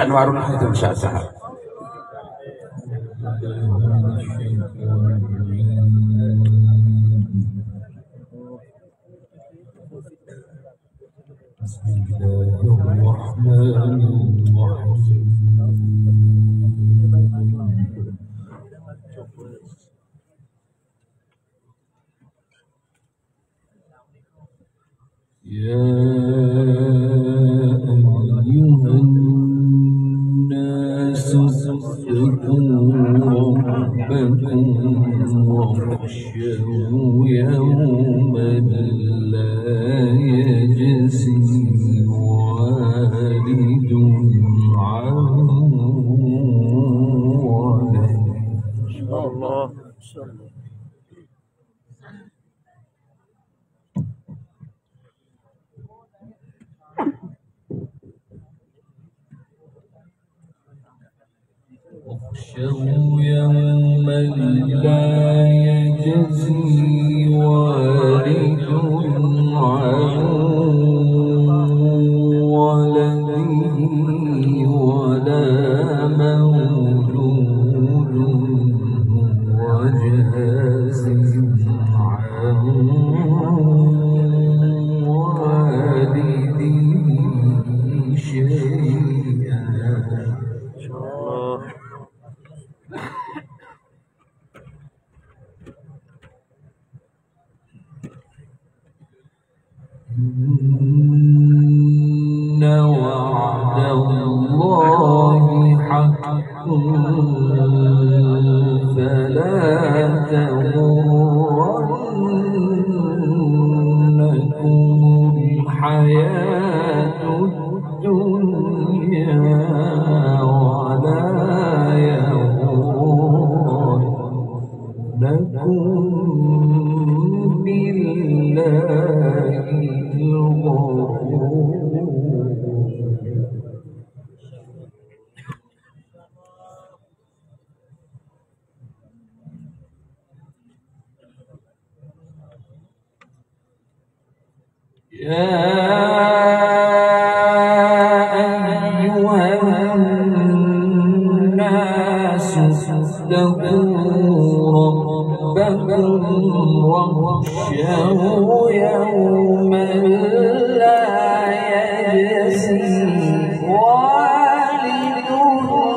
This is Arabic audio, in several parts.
أنوار الحياة شاسعة. بسم الله الرحمن الرحيم. يا أيها الناس اتقوا ربكم واخشوا يوما لا يجزي والد عن ولده. الله واخشوا يوما لا يجزي والد عن ولده ولا مولود هو جاز عن والده شيئا. إن وعد الله حق فلا تغرنكم الحياة الدنيا ولا يغرنكم بالله الغرور. يا أيها الناس اتقوا ربكم واخشوا يوما لا يجزي والد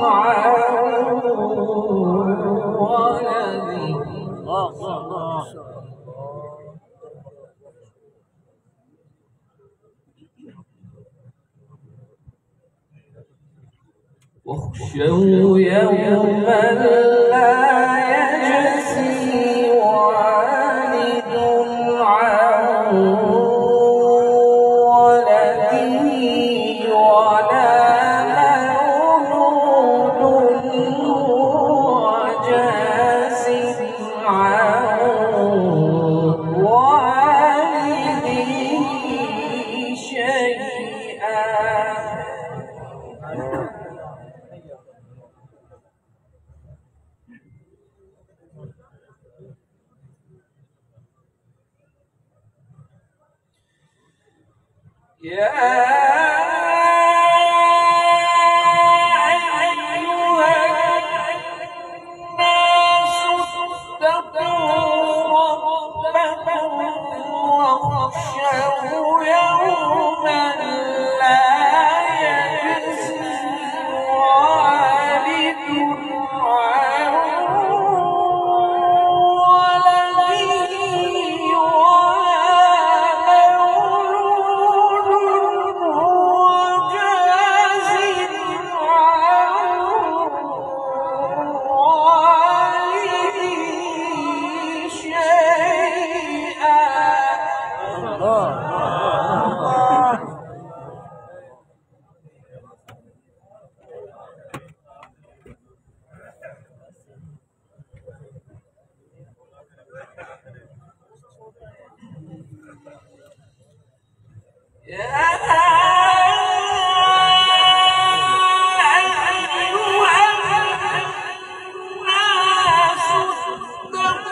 عن ولده. واخشوا يوما لا يجزي والد عن ولده ولا مولود هو جاز عن والده شيئا. يا أيها الناس اتقوا ربكم واخشوا يوما لا يجزي والد عن أيها الناس اتقوا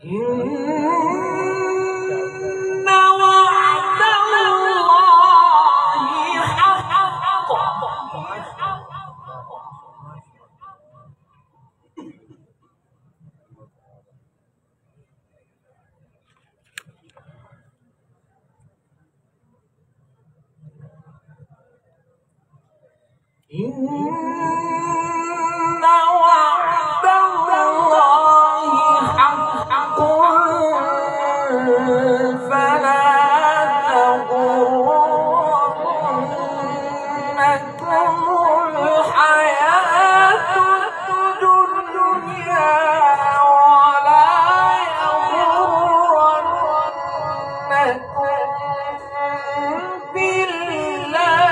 إن وعد الله حق إن وعد الله حق فلا تغرنكم الحياة الدنيا ولا يغرنكم بالله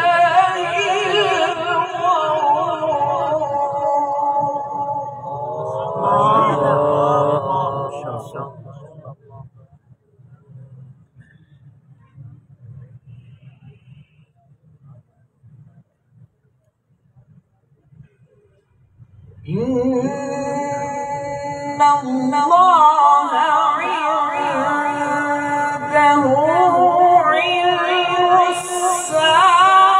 إن الله عنده علم الساعة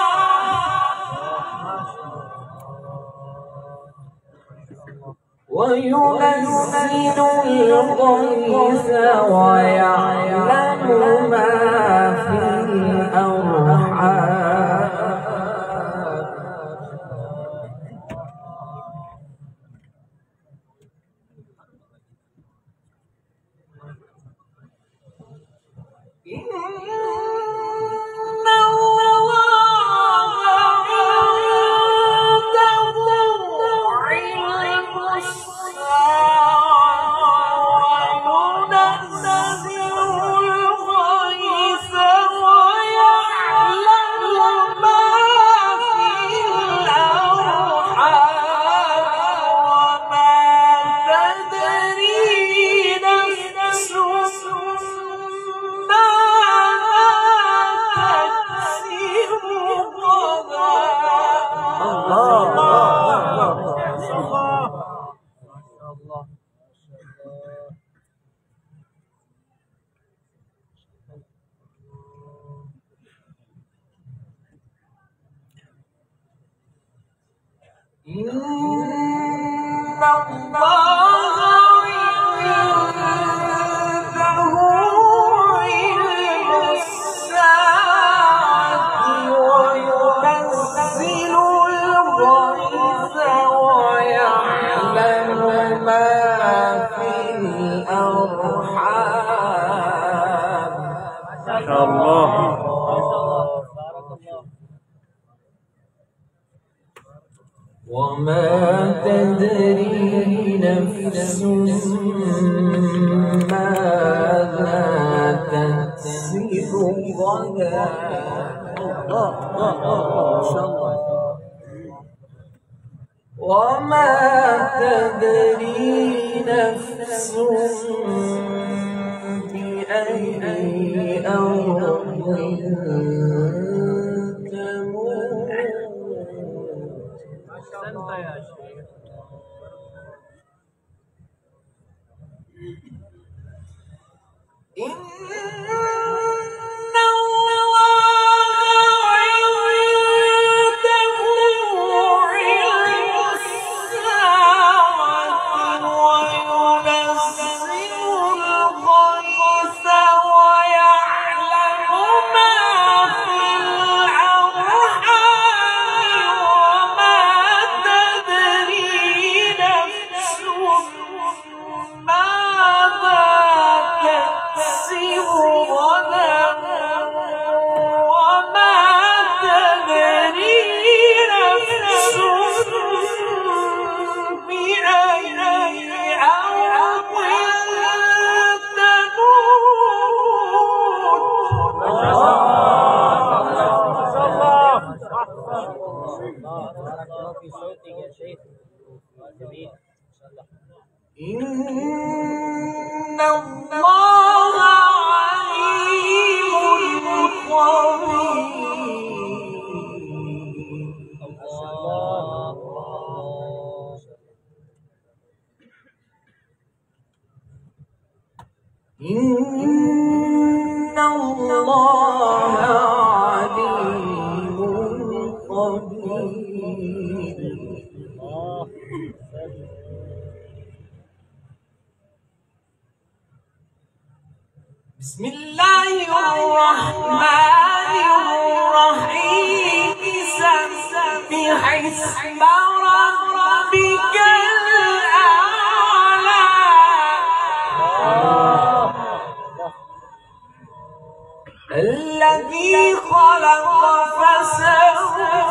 وينزل الغيث ويعلم ما في الأرحام إن الله عنده علم الساعة وينزل الغيث ويعلم ما في الأرحام وما تدري نفس إن الله عنده علم الساعة وينزل الغيث ويعلم ما في الأرحام ما شاء الله. وما تدري نفس ماذا تكسب غدا وما تدري نفس بأي أرض إن الله عنده علم الساعة وينزل الغيث ويعلم ما في الأرحام وما تدري نفس ماذا تكسب غدا وما تدري نفس بأي أرض إن الله عليم خبير إن الله عليم خبير. بسم الله الرحمن الرحيم. سبح اسم ربك الأعلى. الذي خلق فسوى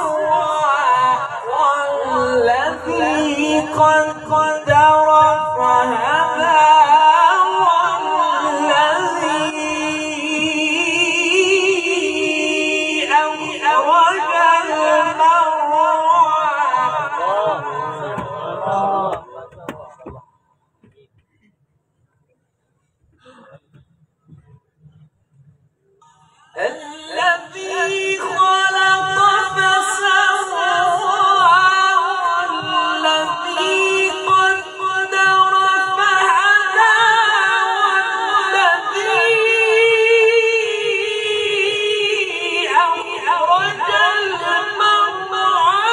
والذي قدر فهدى الذي خلق فسوى والذي قدر فهدى والذي أخرج المرعى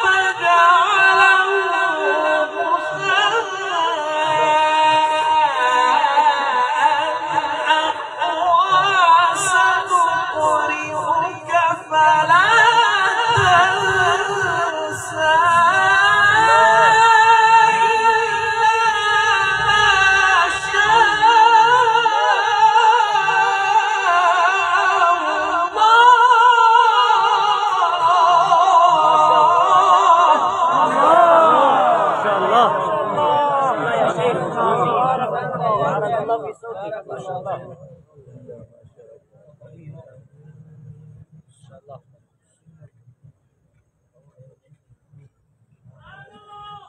فجعله سنقرئك فلا تنسى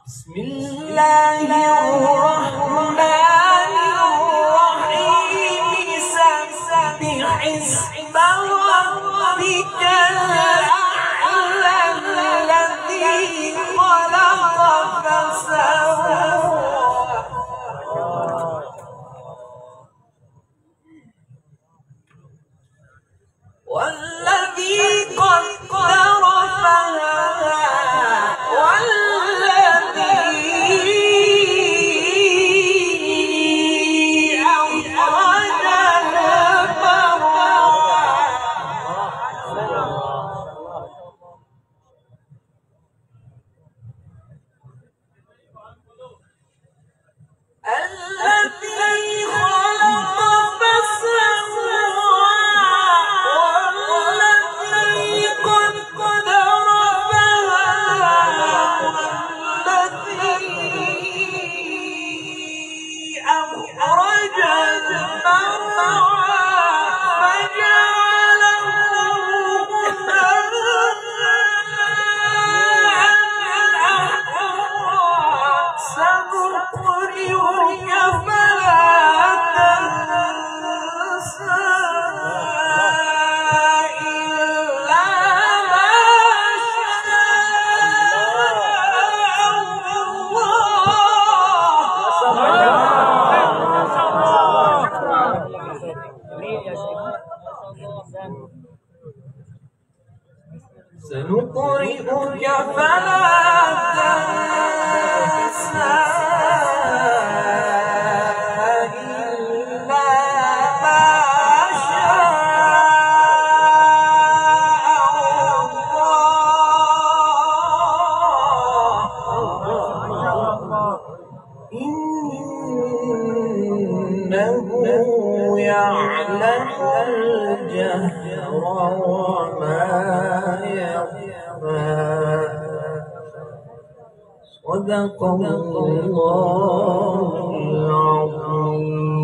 بسم الله الرحمن الرحيم. سبح اسم ربك الأعلى. الذي خلق فسوى والذي قدر فهدى والذي أخرج المرعى الذي خلق فسوى والذي قدر فهدى والذي أخرج المرعى فجعله سنقرئك فلا تنسى إلا ما سنقرئك فلا تنسى إلا ما شاء الله. إنه يعلم الجهر وما يخفى. صدق الله العظيم.